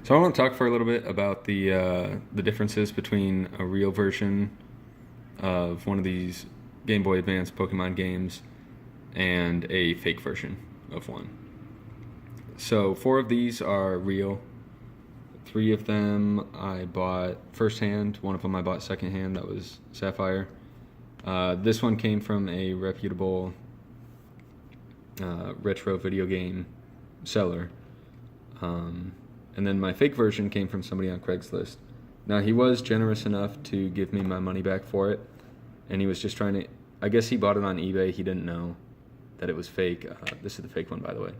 So I want to talk for a little bit about the differences between a real version of one of these Game Boy Advance Pokemon games and a fake version of one. So 4 of these are real. 3 of them I bought firsthand. 1 of them I bought secondhand. That was Sapphire. This one came from a reputable retro video game seller. And then my fake version came from somebody on Craigslist. Now, he was generous enough to give me my money back for it, and he was just trying to, I guess he bought it on eBay. He didn't know that it was fake. This is the fake one, by the way.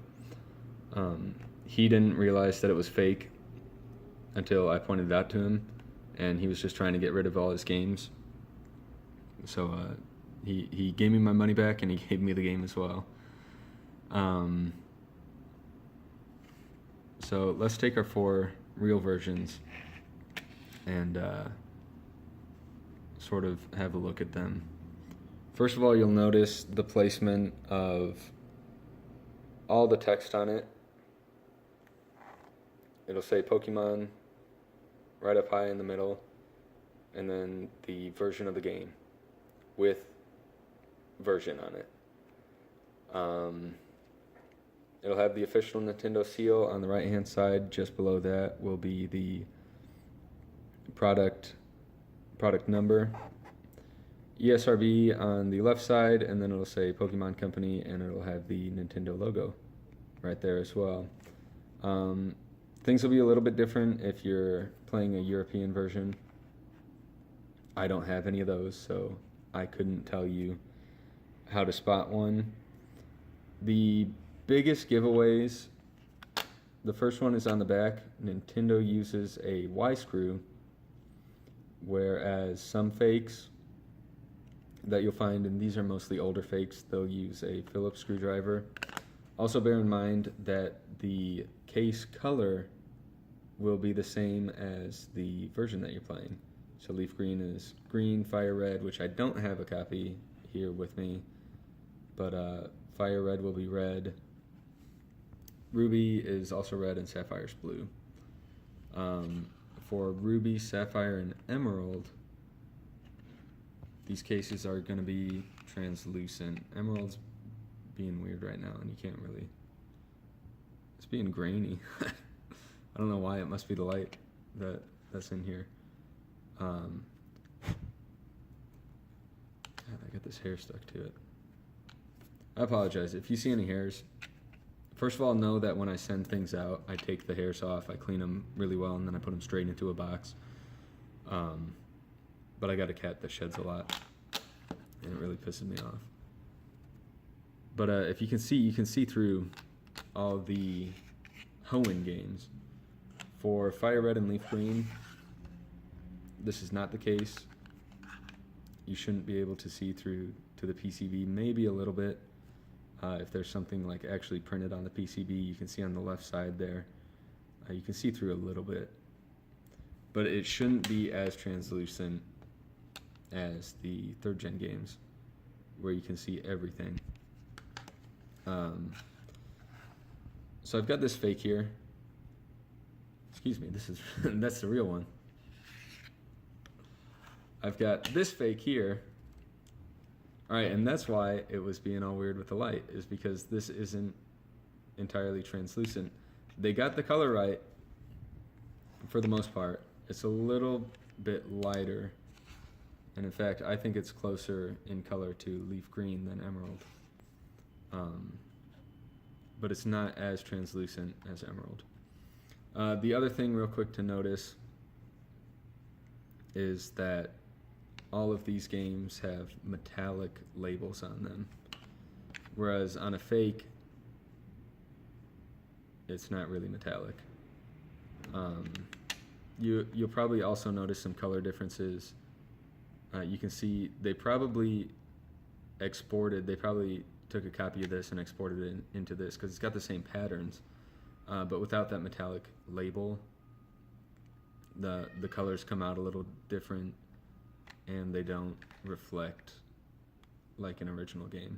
He didn't realize that it was fake until I pointed it out to him, and he was just trying to get rid of all his games. So he gave me my money back, and he gave me the game as well. So let's take our 4 real versions and sort of have a look at them. First of all, you'll notice the placement of all the text on it. It'll say Pokemon right up high in the middle, and then the version of the game with version on it. It'll have the official Nintendo seal on the right-hand side. Just below that will be the product number. ESRB on the left side, and then it'll say Pokemon Company, and it'll have the Nintendo logo right there as well. Things will be a little bit different if you're playing a European version. I don't have any of those, so I couldn't tell you how to spot one. The biggest giveaways, the first one is on the back. Nintendo uses a Y screw, whereas some fakes that you'll find, and these are mostly older fakes, they'll use a Phillips screwdriver. Also bear in mind that the case color will be the same as the version that you're playing. So leaf green is green, fire red, which I don't have a copy here with me, but fire red will be red. Ruby is also red, and Sapphire's blue. For Ruby, Sapphire, and Emerald, these cases are going to be translucent. Emerald's being weird right now, and you can't really... It's being grainy. I don't know why. It must be the light that's in here. God, I got this hair stuck to it. I apologize. If you see any hairs, first of all, know that when I send things out, I take the hairs off, I clean them really well, and then I put them straight into a box. But I got a cat that sheds a lot, and it really pisses me off. But if you can see through all the Hoenn games. For Fire Red and Leaf Green, this is not the case. You shouldn't be able to see through to the PCB, maybe a little bit. If there's something like actually printed on the PCB, you can see on the left side there, you can see through a little bit. But it shouldn't be as translucent as the 3rd gen games, where you can see everything. So I've got this fake here. Excuse me, this is that's the real one. I've got this fake here. Alright, and that's why it was being all weird with the light, is because this isn't entirely translucent. They got the color right for the most part. It's a little bit lighter, and in fact I think it's closer in color to Leaf Green than Emerald. But it's not as translucent as Emerald. The other thing real quick to notice is that all of these games have metallic labels on them, whereas on a fake, it's not really metallic. You'll probably also notice some color differences. You can see they probably took a copy of this and exported it into this, because it's got the same patterns, but without that metallic label, the colors come out a little different, and they don't reflect like an original game.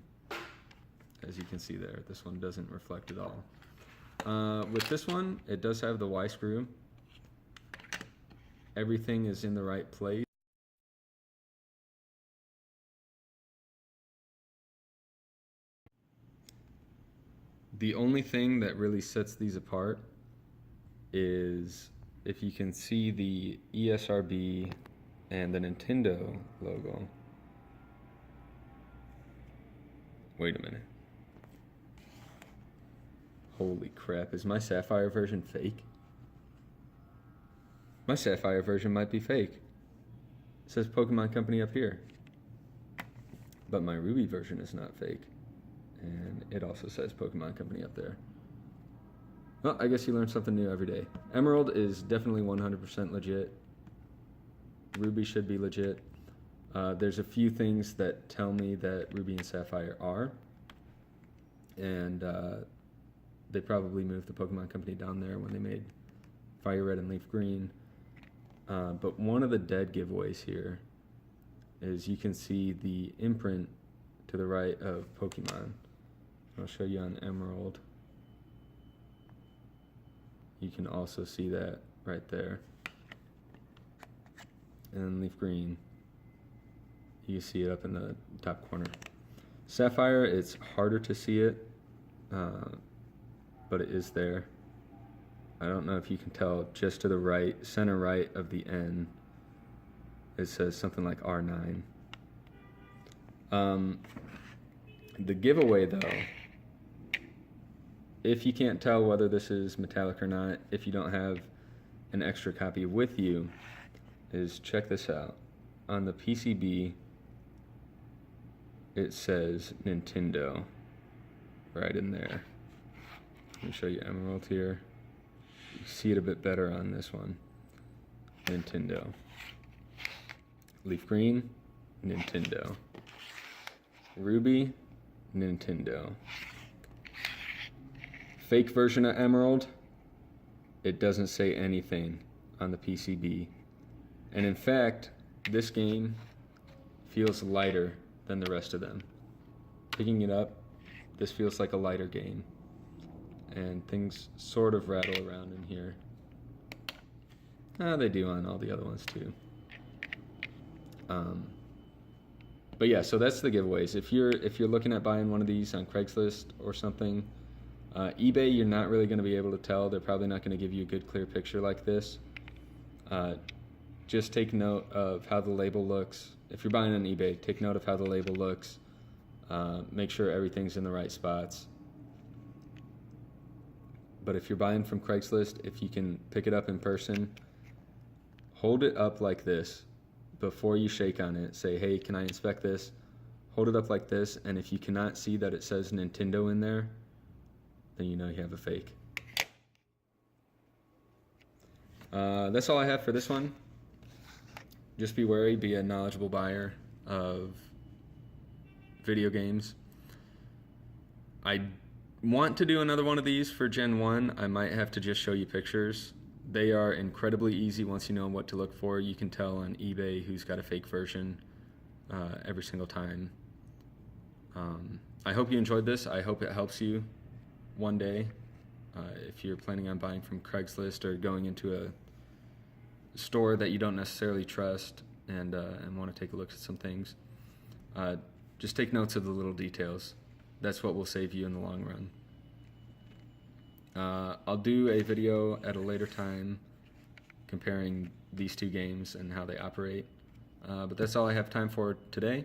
As you can see there, this one doesn't reflect at all. With this one, it does have the Y screw, everything is in the right place. The only thing that really sets these apart is if you can see the ESRB and the Nintendo logo. Wait a minute. Holy crap, is my Sapphire version fake? My Sapphire version might be fake. It says Pokemon Company up here. But my Ruby version is not fake. And it also says Pokemon Company up there. Well, I guess you learn something new every day. Emerald is definitely 100% legit. Ruby should be legit. There's a few things that tell me that Ruby and Sapphire are. And they probably moved the Pokemon Company down there when they made Fire Red and Leaf Green. But one of the dead giveaways here is you can see the imprint to the right of Pokemon. I'll show you on Emerald. You can also see that right there. And then Leaf Green, you see it up in the top corner. Sapphire, it's harder to see it, but it is there. I don't know if you can tell, just to the right, center right of the N, it says something like R9. The giveaway though, if you can't tell whether this is metallic or not, if you don't have an extra copy with you, is check this out. On the PCB, it says Nintendo right in there. Let me show you Emerald here. You see it a bit better on this one. Nintendo. Leaf Green, Nintendo. Ruby, Nintendo. Fake version of Emerald, it doesn't say anything on the PCB. And in fact, this game feels lighter than the rest of them. Picking it up, this feels like a lighter game. And things sort of rattle around in here. They do on all the other ones too. But yeah, so that's the giveaways. If you're looking at buying one of these on Craigslist or something, eBay, you're not really going to be able to tell. They're probably not going to give you a good clear picture like this. Just take note of how the label looks. If you're buying on eBay, take note of how the label looks. Make sure everything's in the right spots. But if you're buying from Craigslist, if you can pick it up in person, hold it up like this before you shake on it. Say, hey, can I inspect this? Hold it up like this, and if you cannot see that it says Nintendo in there, then you know you have a fake. That's all I have for this one. Just be wary, be a knowledgeable buyer of video games. I want to do another one of these for Gen 1. I might have to just show you pictures. They are incredibly easy once you know what to look for. You can tell on eBay who's got a fake version every single time. I hope you enjoyed this. I hope it helps you one day if you're planning on buying from Craigslist or going into a store that you don't necessarily trust and want to take a look at some things. Just take notes of the little details. That's what will save you in the long run. I'll do a video at a later time comparing these two games and how they operate. But that's all I have time for today.